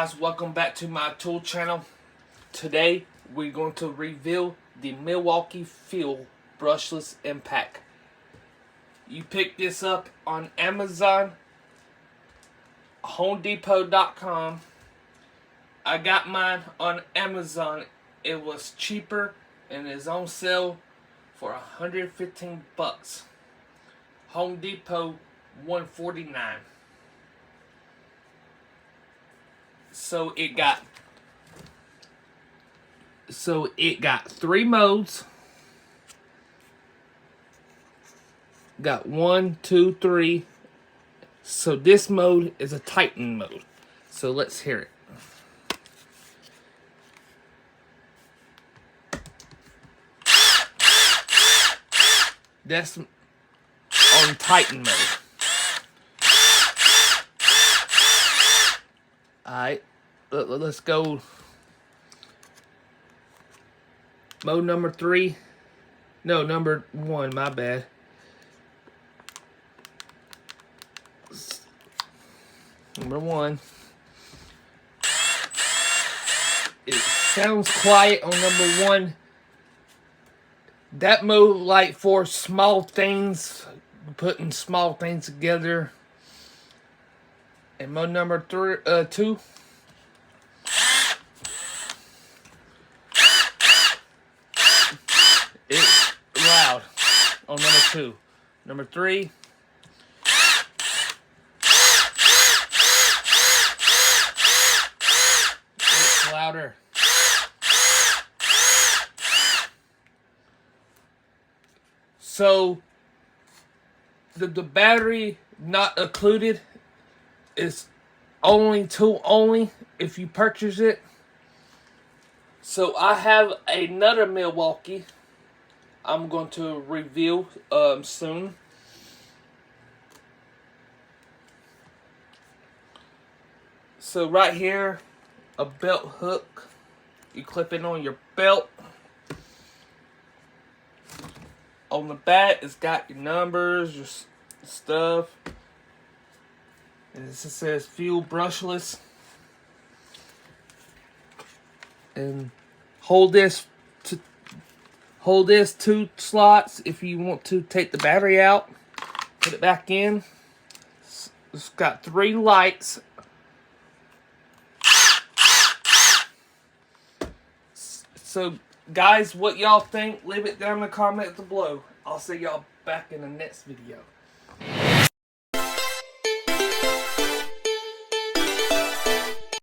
guys, welcome back to my tool channel. Today we're going to reveal the Milwaukee Fuel Brushless Impact. You pick this up on Amazon, HomeDepot.com. I got mine on Amazon. It was cheaper and is on sale for $115. Home Depot $149. So it got 3 modes. Got 1, 2, 3. So this mode is a Titan mode. So let's hear it. That's on Titan mode. Alright, let's go. Mode number 3. No, number 1, my bad. Number 1. It sounds quiet on number 1. That mode, like for small things, putting small things together. And mode number 2. It's loud on number 2. Number 3. It's louder. So the battery not included. It's only tool only if you purchase it. So I have another Milwaukee I'm going to review soon. So right here, a belt hook. You clip it on your belt. On the back, it's got your numbers, your stuff. And it says Fuel Brushless. And hold this 2 slots if you want to take the battery out. Put it back in. It's got 3 lights. So guys, what y'all think? Leave it down in the comments below. I'll see y'all back in the next video.